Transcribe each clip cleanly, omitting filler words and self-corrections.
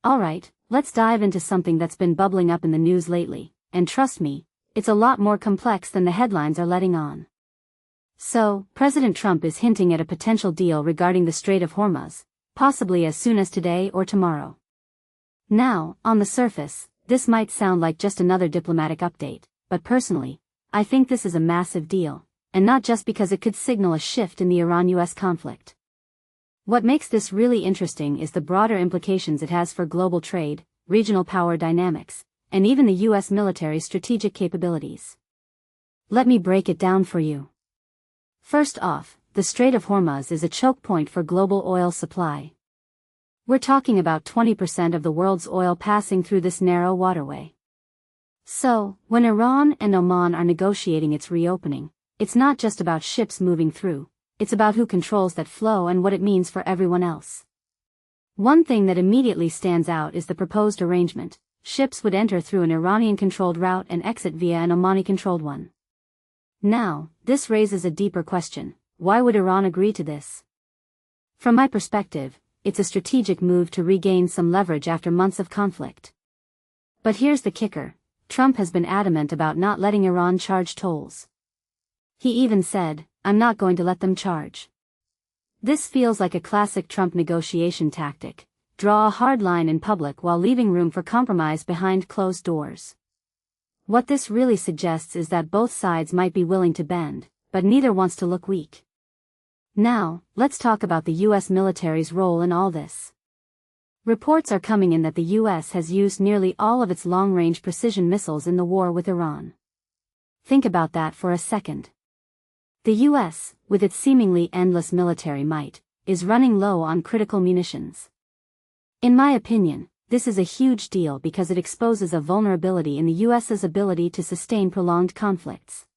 Alright, let's dive into something that's been bubbling up in the news lately, and trust me, it's a lot more complex than the headlines are letting on. So, President Trump is hinting at a potential deal regarding the Strait of Hormuz, possibly as soon as today or tomorrow. Now, on the surface, this might sound like just another diplomatic update, but personally, I think this is a massive deal, and not just because it could signal a shift in the Iran-US conflict. What makes this really interesting is the broader implications it has for global trade, regional power dynamics, and even the US military's strategic capabilities. Let me break it down for you. First off, the Strait of Hormuz is a choke point for global oil supply. We're talking about 20% of the world's oil passing through this narrow waterway. So, when Iran and Oman are negotiating its reopening, it's not just about ships moving through, it's about who controls that flow and what it means for everyone else. One thing that immediately stands out is the proposed arrangement. Ships would enter through an Iranian-controlled route and exit via an Omani-controlled one. Now, this raises a deeper question. Why would Iran agree to this? From my perspective, it's a strategic move to regain some leverage after months of conflict. But here's the kicker. Trump has been adamant about not letting Iran charge tolls. He even said, "I'm not going to let them charge." This feels like a classic Trump negotiation tactic. Draw a hard line in public while leaving room for compromise behind closed doors. What this really suggests is that both sides might be willing to bend, but neither wants to look weak. Now, let's talk about the US military's role in all this. Reports are coming in that the US has used nearly all of its long-range precision missiles in the war with Iran. Think about that for a second. The US, with its seemingly endless military might, is running low on critical munitions. In my opinion, this is a huge deal because it exposes a vulnerability in the US's ability to sustain prolonged conflicts.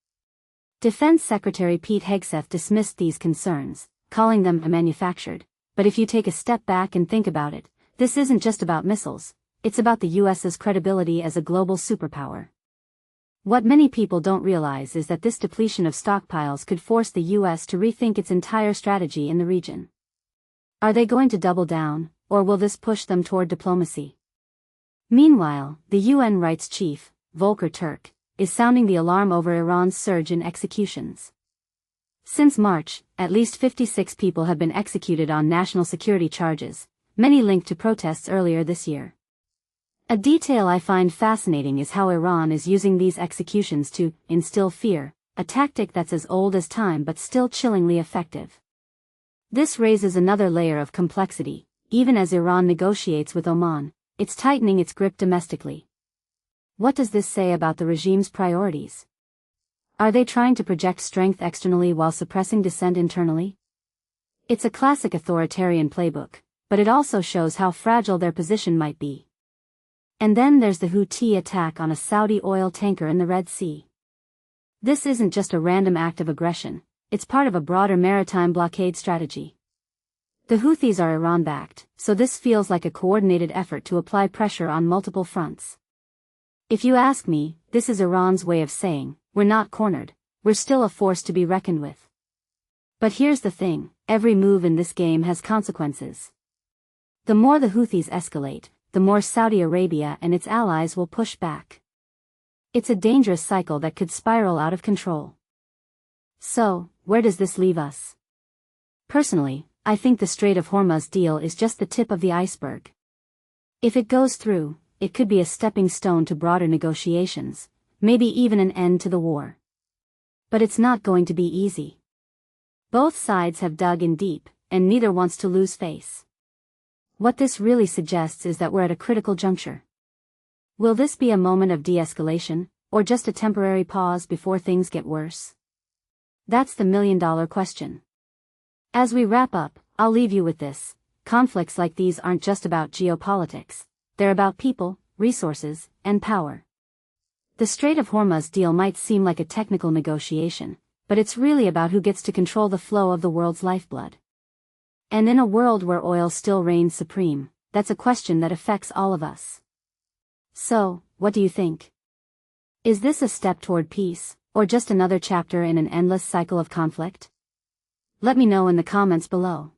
Defense Secretary Pete Hegseth dismissed these concerns, calling them manufactured, but if you take a step back and think about it, this isn't just about missiles, it's about the US's credibility as a global superpower. What many people don't realize is that this depletion of stockpiles could force the US to rethink its entire strategy in the region. Are they going to double down, or will this push them toward diplomacy? Meanwhile, the UN rights chief, Volker Turk, is sounding the alarm over Iran's surge in executions. Since March, at least 56 people have been executed on national security charges, many linked to protests earlier this year. A detail I find fascinating is how Iran is using these executions to instill fear, a tactic that's as old as time but still chillingly effective. This raises another layer of complexity. Even as Iran negotiates with Oman, it's tightening its grip domestically. What does this say about the regime's priorities? Are they trying to project strength externally while suppressing dissent internally? It's a classic authoritarian playbook, but it also shows how fragile their position might be. And then there's the Houthi attack on a Saudi oil tanker in the Red Sea. This isn't just a random act of aggression, it's part of a broader maritime blockade strategy. The Houthis are Iran-backed, so this feels like a coordinated effort to apply pressure on multiple fronts. If you ask me, this is Iran's way of saying, we're not cornered, we're still a force to be reckoned with. But here's the thing, every move in this game has consequences. The more the Houthis escalate, the more Saudi Arabia and its allies will push back. It's a dangerous cycle that could spiral out of control. So, where does this leave us? Personally, I think the Strait of Hormuz deal is just the tip of the iceberg. If it goes through, it could be a stepping stone to broader negotiations, maybe even an end to the war. But it's not going to be easy. Both sides have dug in deep, and neither wants to lose face. What this really suggests is that we're at a critical juncture. Will this be a moment of de-escalation, or just a temporary pause before things get worse? That's the million-dollar question. As we wrap up, I'll leave you with this. Conflicts like these aren't just about geopolitics. They're about people, resources, and power. The Strait of Hormuz deal might seem like a technical negotiation, but it's really about who gets to control the flow of the world's lifeblood. And in a world where oil still reigns supreme, that's a question that affects all of us. So, what do you think? Is this a step toward peace, or just another chapter in an endless cycle of conflict? Let me know in the comments below.